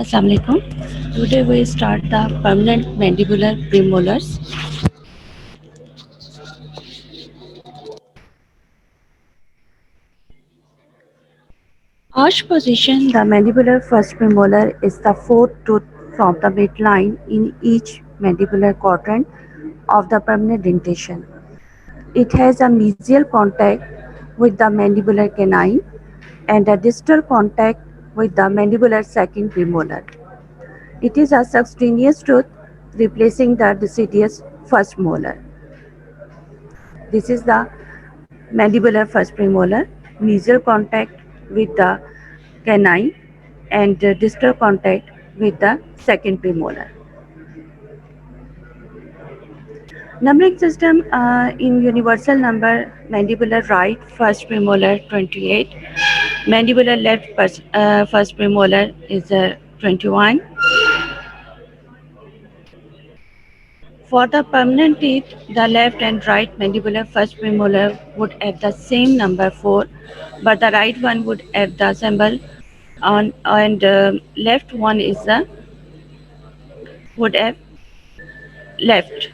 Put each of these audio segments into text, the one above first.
Assalamu alaikum. Today we start the permanent mandibular premolars. Arch position, the mandibular first premolar is the fourth tooth from the midline in each mandibular quadrant of the permanent dentition. It has a mesial contact with the mandibular canine and a distal contact with the mandibular second premolar. It is a subcutaneous tooth replacing the deciduous first molar. This is the mandibular first premolar, mesial contact with the canine and distal contact with the second premolar. Numbering system in universal number, mandibular right first premolar 28, mandibular left first premolar is 21. For the permanent teeth, the left and right mandibular first premolar would have the same number 4, but the right one would have the symbol on and left one is the would have left.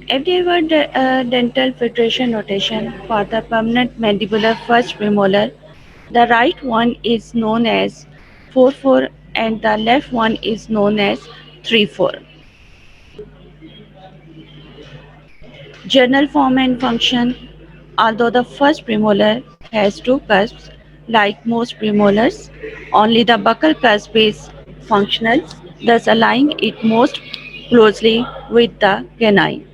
FDA Dental Federation notation for the permanent mandibular first premolar, the right one is known as 4-4 and the left one is known as 3-4. Journal form and function. Although the first premolar has two cusps, like most premolars, only the buccal cusp is functional, thus aligning it most closely with the canine.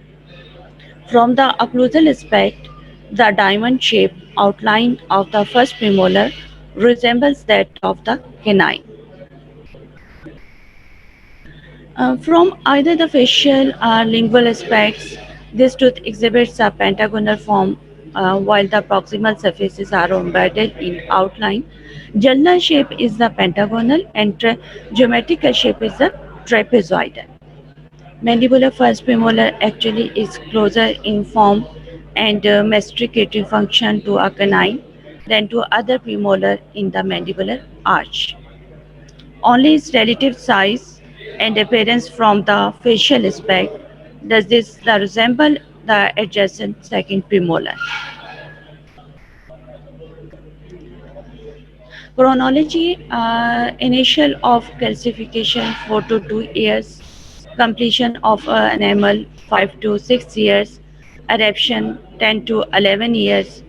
From the occlusal aspect, the diamond-shaped outline of the first premolar resembles that of the canine. From either the facial or lingual aspects, this tooth exhibits a pentagonal form while the proximal surfaces are embedded in outline. General shape is the pentagonal and geometrical shape is the trapezoidal. Mandibular first premolar actually is closer in form and masticating function to a canine than to other premolar in the mandibular arch. Only its relative size and appearance from the facial aspect does this resemble the adjacent second premolar. Chronology initial of calcification 4 to 2 years, completion of enamel 5 to 6 years, eruption 10 to 11 years,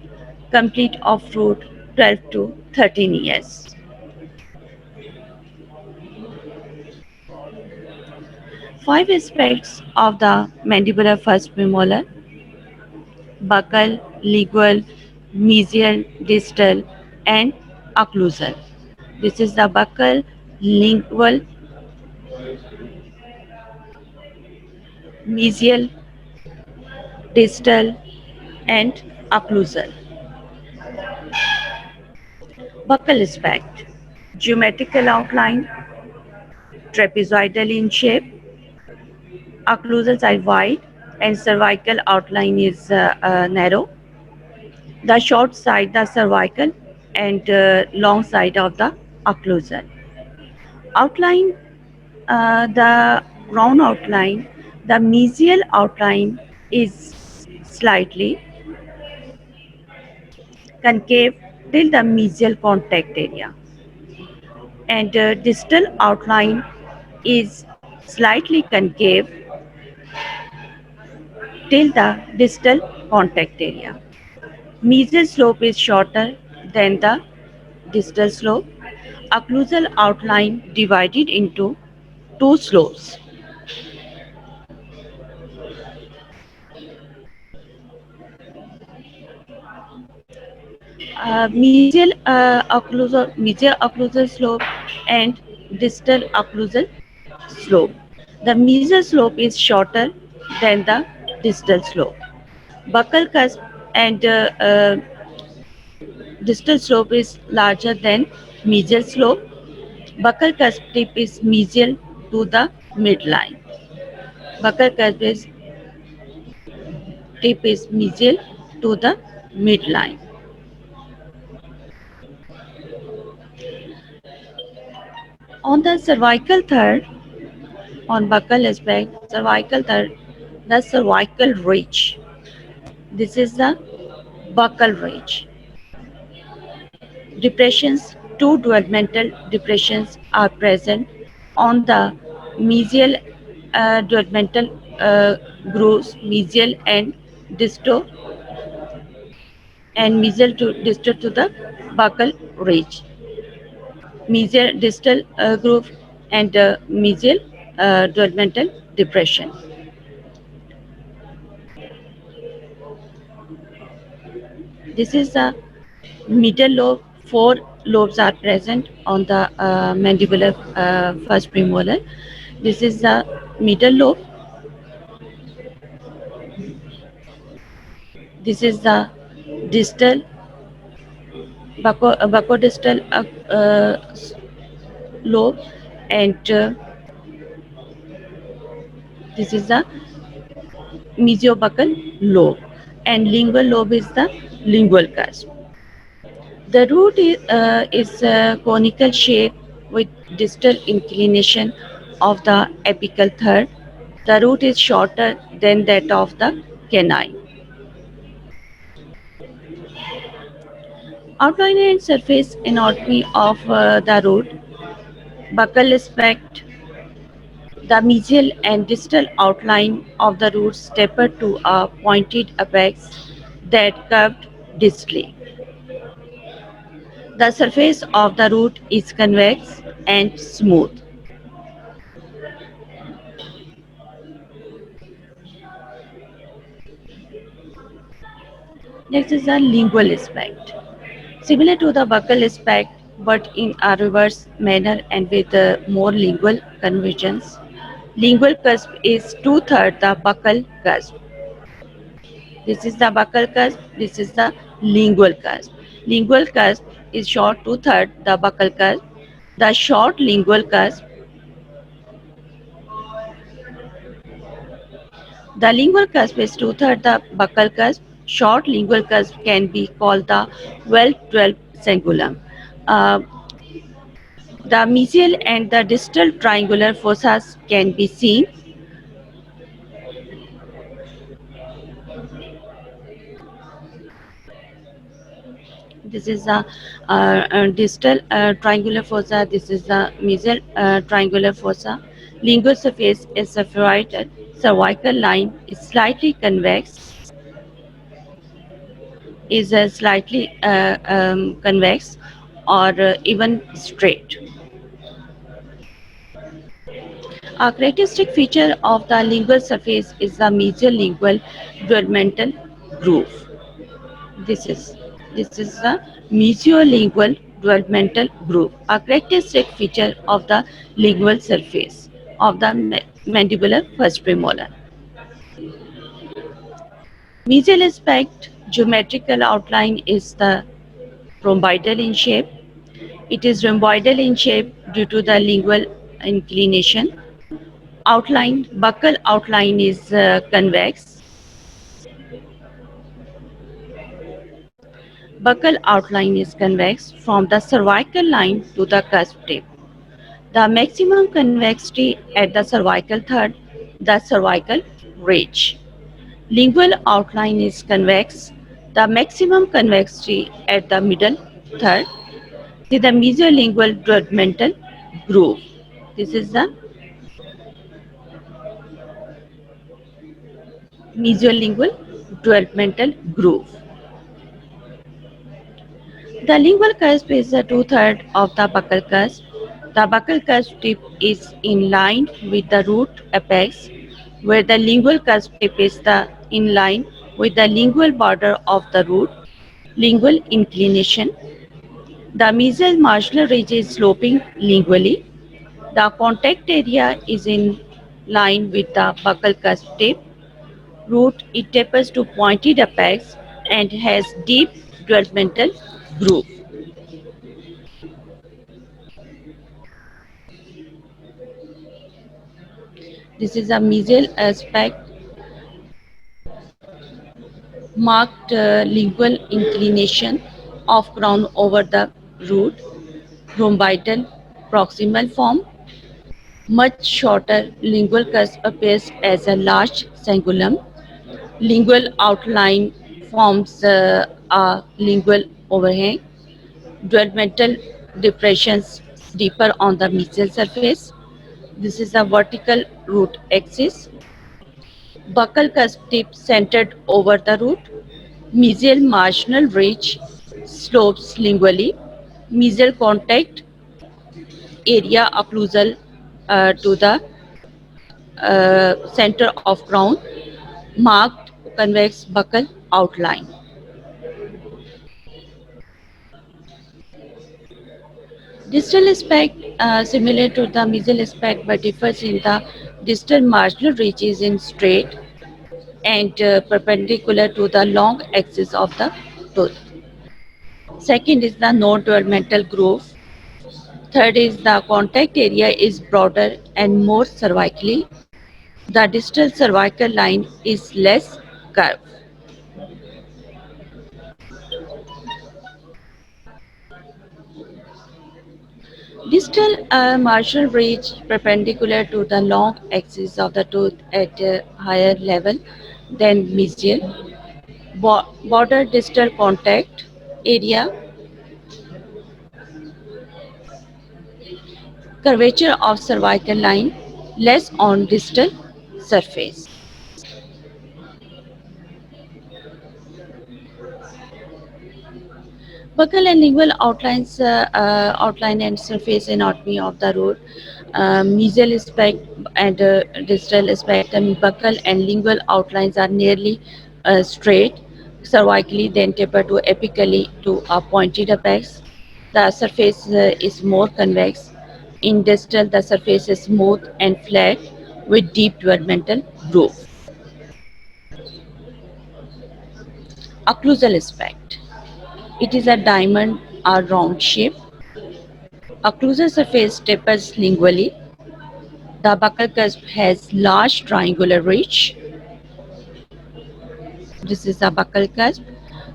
complete of fruit 12 to 13 years. Five aspects of the mandibular first premolar: buccal, lingual, mesial, distal, and occlusal. This is the buccal, lingual, mesial, distal, and occlusal. Buccal aspect: geometrical outline, trapezoidal in shape, occlusal side wide, and cervical outline is narrow. The short side, the cervical, and long side of the occlusal. Outline, the ground outline, the mesial outline is slightly concave till the mesial contact area, and distal outline is slightly concave till the distal contact area. Mesial slope is shorter than the distal slope. Occlusal outline divided into two slopes. Mesial occlusal slope and distal occlusal slope. The mesial slope is shorter than the distal slope. Buccal cusp and distal slope is larger than mesial slope. Buccal cusp tip is mesial to the midline. Buccal cusp is tip is mesial to the midline. On the cervical third, on buccal aspect, cervical third, the cervical ridge. This is the buccal ridge. Depressions, two developmental depressions are present on the mesial developmental grooves, mesial distal and mesial to distal to the buccal ridge. Mesial distal groove and mesial developmental depression. This is the middle lobe. Four lobes are present on the mandibular first premolar. This is the middle lobe. This is the distal buccodistal lobe, and this is the mesiobuccal lobe, and lingual lobe is the lingual cusp. The root is conical shape with distal inclination of the apical third. The root is shorter than that of the canine. Outline and surface anatomy of the root. Buccal aspect. The mesial and distal outline of the roots taper to a pointed apex that curved distally. The surface of the root is convex and smooth. Next is the lingual aspect. Similar to the buccal aspect, but in a reverse manner and with more lingual convergence. Lingual cusp is two-thirds the buccal cusp. This is the buccal cusp, this is the lingual cusp. Lingual cusp is short two-thirds the buccal cusp. The short lingual cusp, the lingual cusp is two-thirds the buccal cusp. Short lingual cusp can be called the well-developed cingulum. Uh, the mesial and the distal triangular fossas can be seen. This is the distal triangular fossa. This is the mesial triangular fossa. Lingual surface is separated. Cervical line is slightly convex. Is slightly convex or even straight. A characteristic feature of the lingual surface is the mesial lingual developmental groove. This is this is the mesiolingual developmental groove, a characteristic feature of the lingual surface of the mandibular first premolar. Mesial aspect geometrical outline is the rhomboidal in shape. It is rhomboidal in shape due to the lingual inclination. Outline, buccal outline is convex. Buccal outline is convex from the cervical line to the cusp tip. The maximum convexity at the cervical third, the cervical ridge. Lingual outline is convex. The maximum convexity at the middle third. See the mesiolingual developmental groove. This is the mesiolingual developmental groove. The lingual cusp is the two-thirds of the buccal cusp. The buccal cusp tip is in line with the root apex, where the lingual cusp tip is in line with the lingual border of the root. Lingual inclination. The mesial marginal ridge is sloping lingually. The contact area is in line with the buccal cusp tip. Root, it tapers to pointed apex and has deep developmental groove. This is a mesial aspect, marked lingual inclination of crown over the root, rhomboidal proximal form, much shorter lingual cusp appears as a large cingulum. Lingual outline forms a lingual overhang. Developmental depressions deeper on the mesial surface. This is a vertical root axis. Buccal cusp tip centered over the root. Mesial marginal ridge slopes lingually. Mesial contact area occlusal to the center of crown. Marked convex buccal outline. Distal aspect similar to the mesial aspect but differs in the distal marginal ridge is in straight and perpendicular to the long axis of the tooth. Second is the non-developmental groove. Third is the contact area is broader and more cervically. The distal cervical line is less curved. Distal marginal ridge perpendicular to the long axis of the tooth at a higher level than mesial. Border distal contact area, curvature of cervical line, less on distal surface. Buccal and lingual outlines, outline and surface anatomy of the root. Mesial aspect and distal aspect, and buccal and lingual outlines are nearly straight, cervically, then taper to apically to a pointed apex. The surface is more convex. In distal, the surface is smooth and flat with deep developmental groove. Occlusal aspect. It is a diamond or round shape. Occlusal surface tapers lingually. The buccal cusp has large triangular ridge. This is the buccal cusp.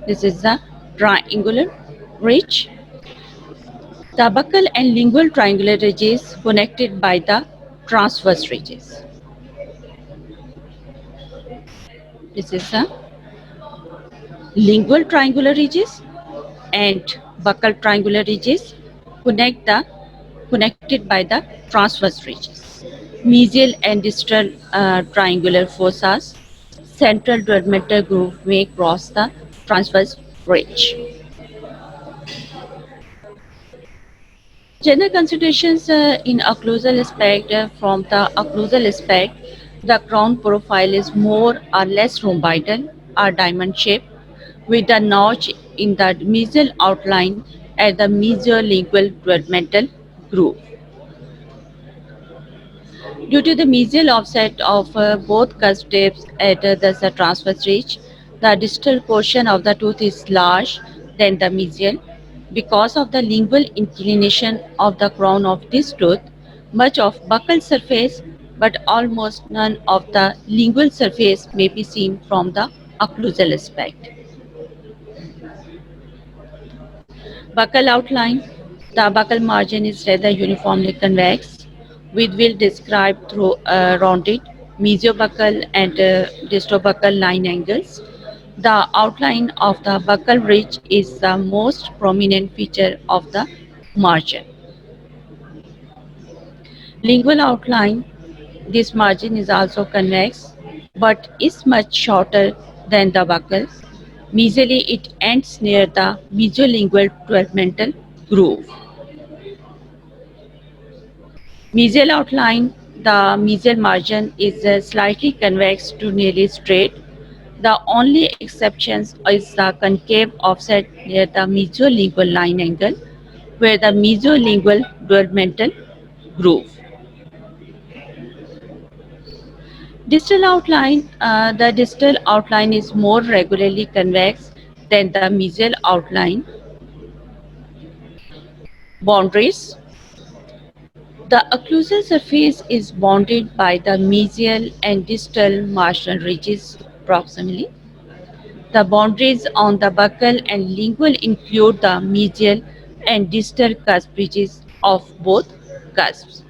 This is the triangular ridge. The buccal and lingual triangular ridges connected by the transverse ridges. This is the lingual triangular ridges and buccal triangular ridges connected by the transverse ridges. Mesial and distal triangular fossas. Central developmental groove may cross the transverse ridge. General considerations in occlusal aspect. From the occlusal aspect, the crown profile is more or less rhomboidal or diamond shaped with a notch in the mesial outline at the mesiolingual developmental groove. Due to the mesial offset of both cusp tips at the transverse ridge, the distal portion of the tooth is large than the mesial. Because of the lingual inclination of the crown of this tooth, much of buccal surface but almost none of the lingual surface may be seen from the occlusal aspect. Buccal outline. The buccal margin is rather uniformly convex, with will described through rounded mesiobuccal and distobuccal line angles. The outline of the buccal ridge is the most prominent feature of the margin. Lingual outline. This margin is also convex, but is much shorter than the buccal. Mesially, it ends near the mesiolingual developmental groove. Mesial outline. The mesial margin is slightly convex to nearly straight. The only exception is the concave offset near the mesiolingual line angle, where the mesiolingual developmental groove. Distal outline. The distal outline is more regularly convex than the mesial outline. Boundaries. The occlusal surface is bounded by the mesial and distal marginal ridges proximally. The boundaries on the buccal and lingual include the mesial and distal cusp ridges of both cusps.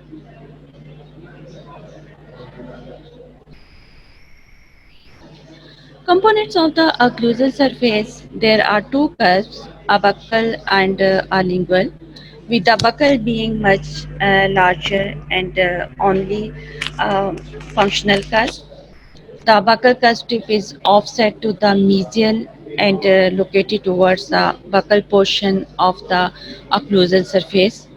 Components of the occlusal surface. There are two cusps, a buccal and a lingual, with the buccal being much larger and only functional cusp. The buccal cusp tip is offset to the mesial and located towards the buccal portion of the occlusal surface.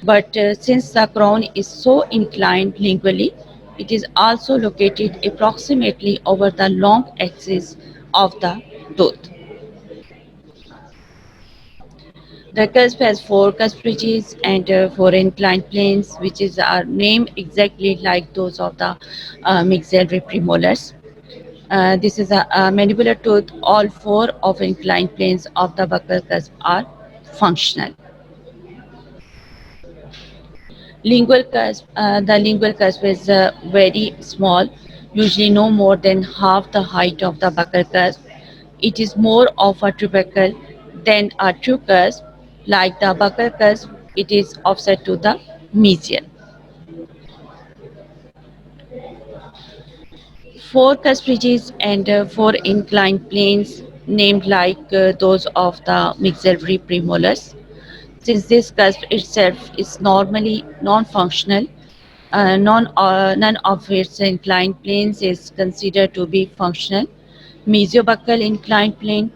But since the crown is so inclined lingually, it is also located approximately over the long axis of the tooth. The cusp has four cusp ridges and four inclined planes, which are named exactly like those of the maxillary premolars. This is a mandibular tooth. All four of inclined planes of the buccal cusp are functional. Lingual cusp, the lingual cusp is very small, usually no more than half the height of the buccal cusp. It is more of a tubercle than a true cusp. Like the buccal cusp, it is offset to the mesial. Four cusp ridges and four inclined planes, named like those of the maxillary premolars. Since this cusp itself is normally non-functional, none of its inclined planes is considered to be functional. Mesiobuccal inclined plane,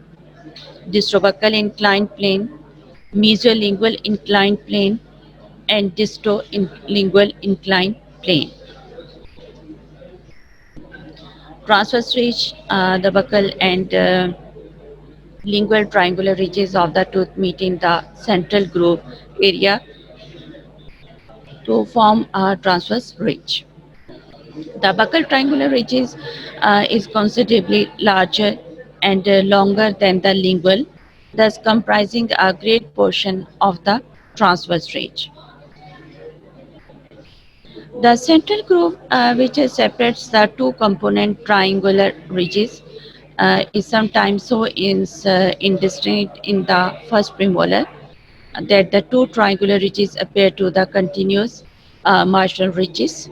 distrobuccal inclined plane, mesiolingual inclined plane, and distolingual inclined plane. Transverse ridge, the buccal and lingual triangular ridges of the tooth meet in the central groove area to form a transverse ridge. The buccal triangular ridge is considerably larger and longer than the lingual, thus comprising a great portion of the transverse ridge. The central groove, which separates the two component triangular ridges, is sometimes so indistinct in the first premolar that the two triangular ridges appear to the continuous marginal ridges.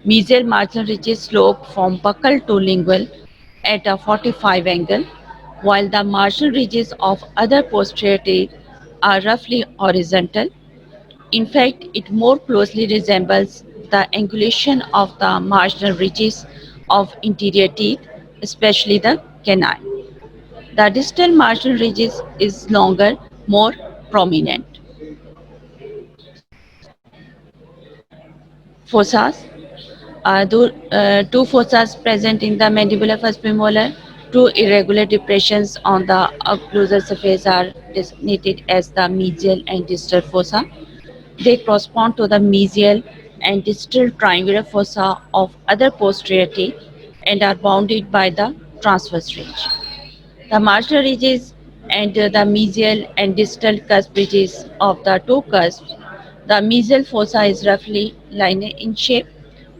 Mesial marginal ridges slope from buccal to lingual at a 45 angle, while the marginal ridges of other posterior teeth are roughly horizontal. In fact, it more closely resembles the angulation of the marginal ridges of interior teeth, especially the canine. The distal marginal ridges is longer, more prominent. Fossas. Two fossas present in the mandibular first premolar. Two irregular depressions on the occlusal surface are designated as the mesial and distal fossa. They correspond to the mesial and distal triangular fossa of other posterior teeth and are bounded by the transverse ridge. The marginal ridges and the mesial and distal cusp ridges of the two cusps. The mesial fossa is roughly linear in shape,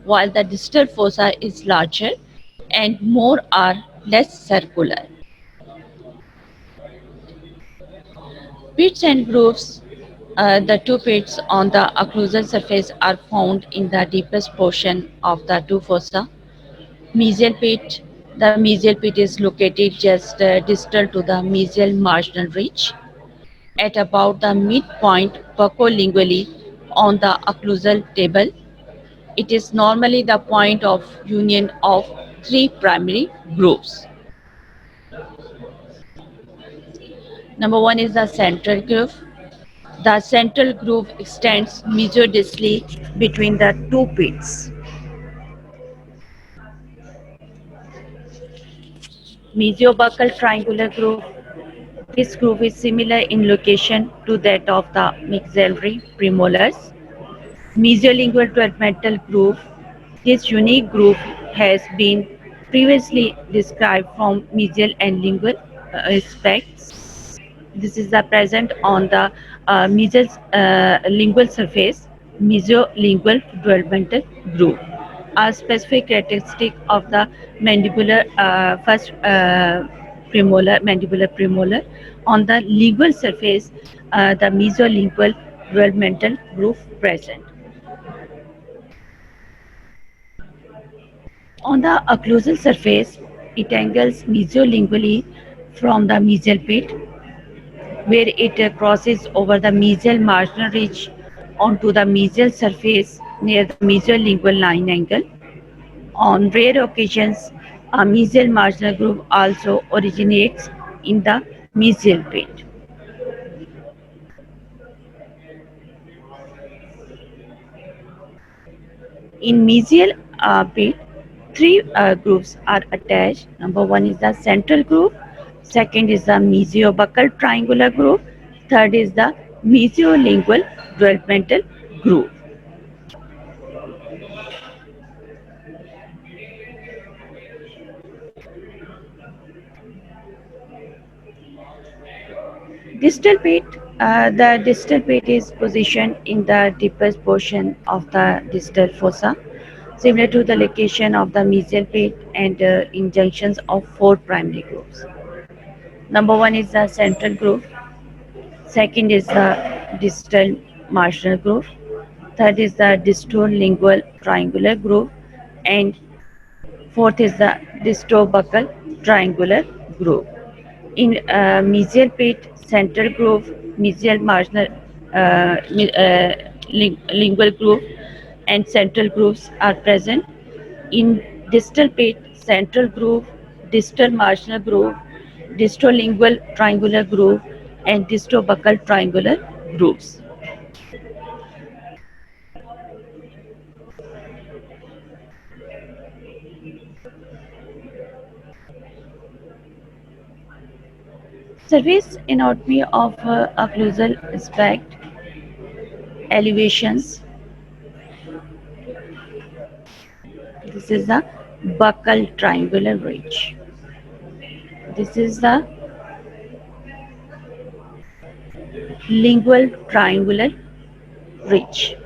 while the distal fossa is larger and more or less circular. Pits and grooves. The two pits on the occlusal surface are found in the deepest portion of the two fossa. Mesial pit. The mesial pit is located just distal to the mesial marginal ridge at about the midpoint buccolingually on the occlusal table. It is normally the point of union of three primary grooves. Number one is the central groove. The central groove extends mesiodistally between the two pits. Mesiobuccal triangular groove. This groove is similar in location to that of the maxillary premolars. Mesiolingual developmental groove. This unique groove has been previously described from mesial and lingual aspects. This is the present on the mesial lingual surface, mesiolingual developmental groove. A specific characteristic of the mandibular first mandibular premolar on the lingual surface, the mesiolingual developmental groove present. On the occlusal surface, it angles mesiolingually from the mesial pit, where it crosses over the mesial marginal ridge onto the mesial surface near the mesiolingual line angle. On rare occasions, a mesial marginal groove also originates in the mesial pit. In mesial pit, three grooves are attached. Number one is the central groove, second is the mesiobuccal triangular groove, third is the mesiolingual developmental groove. Distal pit. The distal pit is positioned in the deepest portion of the distal fossa, similar to the location of the mesial pit and in junctions of four primary grooves. Number one is the central groove, second is the distal marginal groove, third is the distal lingual triangular groove, and fourth is the distobuccal triangular groove. In mesial pit, central groove, mesial marginal lingual groove, and central grooves are present. In distal pit, central groove, distal marginal groove, distolingual triangular groove, and distobuccal triangular grooves. Surface anatomy of occlusal aspect elevations. This is the buccal triangular ridge. This is the lingual triangular ridge.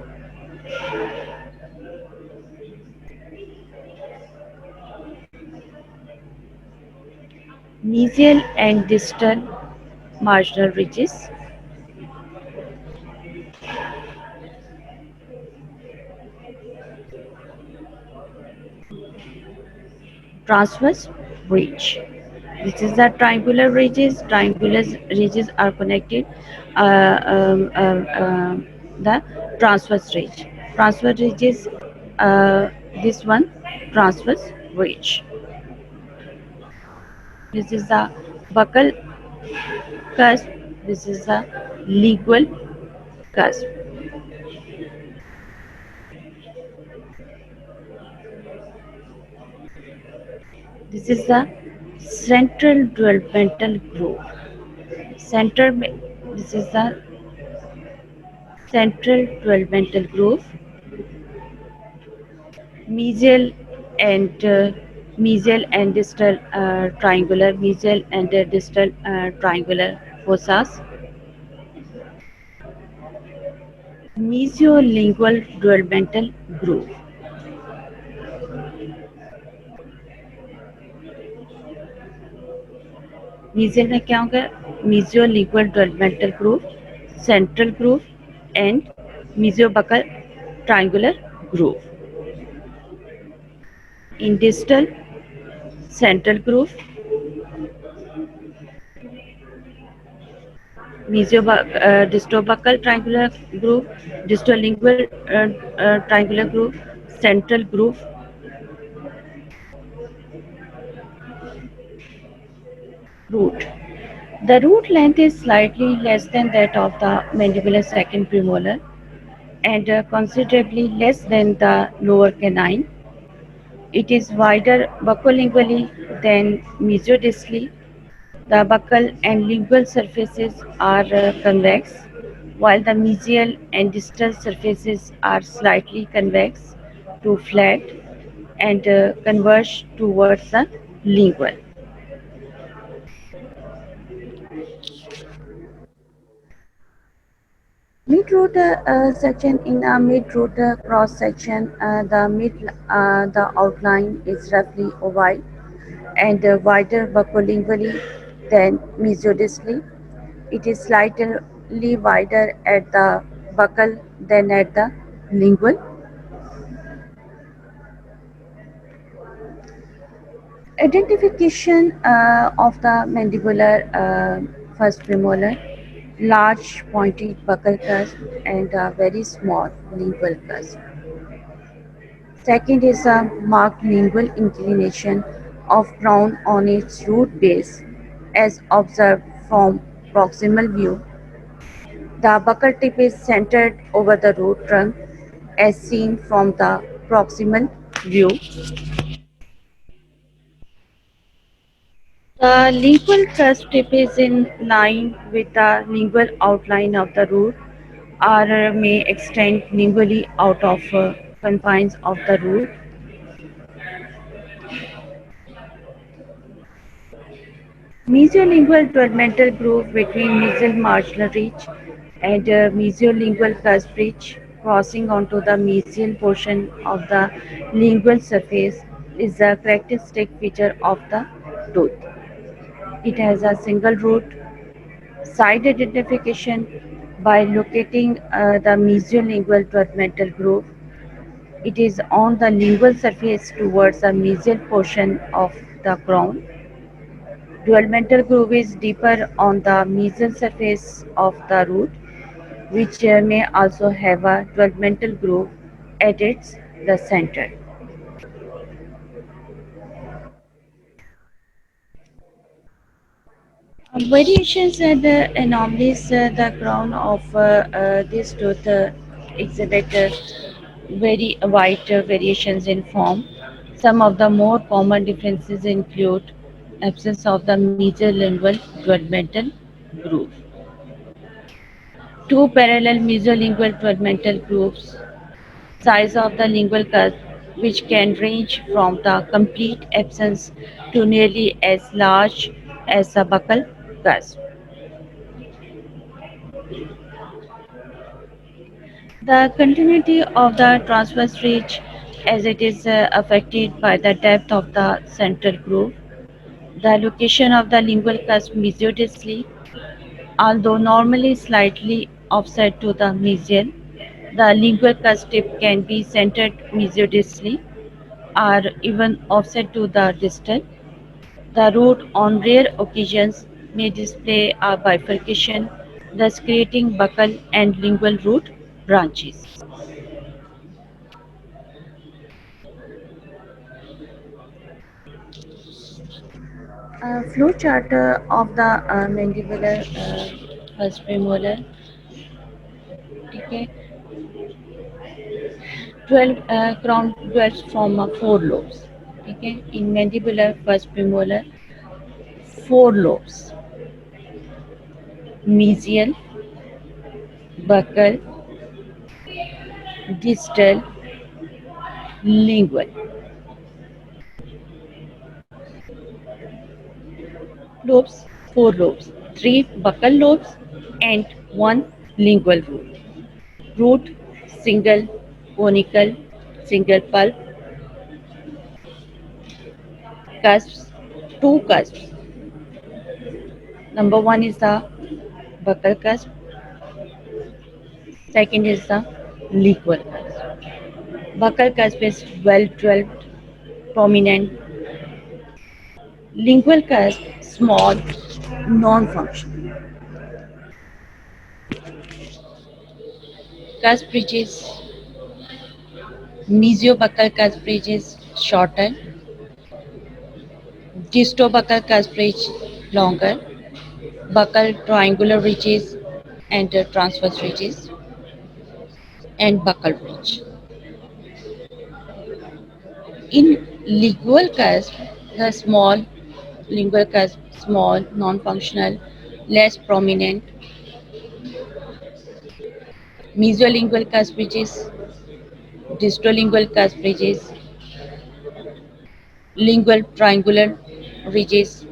Mesial and distal marginal ridges. Transverse ridge. This is the triangular ridges. Triangular ridges are connected. Uh, um, um, um, the transverse ridge. Transverse ridges. This one, transverse ridge. This is the buccal cusp. This is the lingual cusp. This is the central developmental groove. This is the central developmental groove. Mesial and distal triangular fossas. Mesiolingual developmental groove. Mesial में क्या होगा? Mesiolingual developmental groove, central groove, and mesiobuccal triangular groove. In distal, central groove, distobuccal triangular groove, distolingual triangular groove, central groove. Root. The root length is slightly less than that of the mandibular second premolar and considerably less than the lower canine. It is wider buccolingually than mesiodistally. The buccal and lingual surfaces are convex, while the mesial and distal surfaces are slightly convex to flat and converge towards the lingual. Mid-root section. In a mid-root cross section, the outline is roughly oval and wider buccolingually than mesiodistally. It is slightly wider at the buccal than at the lingual. Identification of the mandibular first premolar, large pointed buccal cusp and a very small lingual cusp. Second is a marked lingual inclination of crown on its root base as observed from proximal view. The buccal tip is centered over the root trunk as seen from the proximal view. The lingual crest tip is in line with the lingual outline of the root or may extend lingually out of confines of the root. Mesiolingual developmental groove between mesial marginal ridge and mesiolingual cusp ridge crossing onto the mesial portion of the lingual surface is a characteristic feature of the tooth. It has a single root. Side identification by locating the mesiolingual developmental groove. It is on the lingual surface towards the mesial portion of the crown. Developmental groove is deeper on the mesial surface of the root, which may also have a developmental groove at its the center. Variations and anomalies, the crown of this tooth exhibit very wide variations in form. Some of the more common differences include absence of the mesolingual developmental groove, two parallel mesolingual developmental grooves, size of the lingual cusp, which can range from the complete absence to nearly as large as the buccal cusp. The continuity of the transverse ridge as it is affected by the depth of the central groove, the location of the lingual cusp mesiodistally, although normally slightly offset to the mesial, the lingual cusp tip can be centered mesiodistally or even offset to the distal. The root on rare occasions may display a bifurcation, thus creating buccal and lingual root branches. Flow chart of the mandibular first premolar. Okay, 12 crown dwells from four lobes. Okay, in mandibular first premolar, four lobes: mesial, buccal, distal, lingual. Lobes, four lobes, three buccal lobes, and one lingual root. Root, single, conical, single pulp, cusps, two cusps. Number one is the buccal cusp, second is the lingual cusp. Buccal cusp is well developed, prominent. Lingual cusp, small, non-functional. Cusp ridges, mesiobuccal cusp ridges shorter, distobuccal cusp ridge longer, buccal triangular ridges and transverse ridges, and buccal ridge. In lingual cusp, the small lingual cusp, small, non-functional, less prominent. Mesolingual cusp ridges, distolingual cusp ridges, lingual triangular ridges,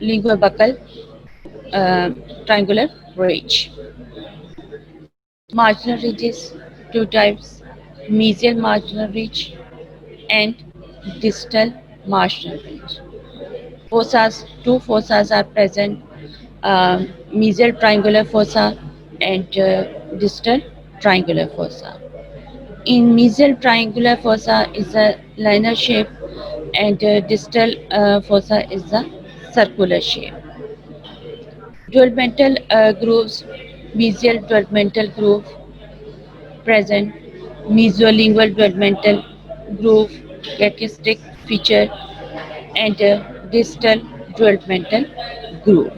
lingual buccal triangular ridge. Marginal ridges, two types: mesial marginal ridge and distal marginal ridge. Fossas, two fossas are present: mesial triangular fossa and distal triangular fossa. In mesial triangular fossa is a linear shape and distal fossa is the circular shape. Developmental grooves, mesial developmental groove present, mesolingual developmental groove, characteristic feature, and distal developmental groove.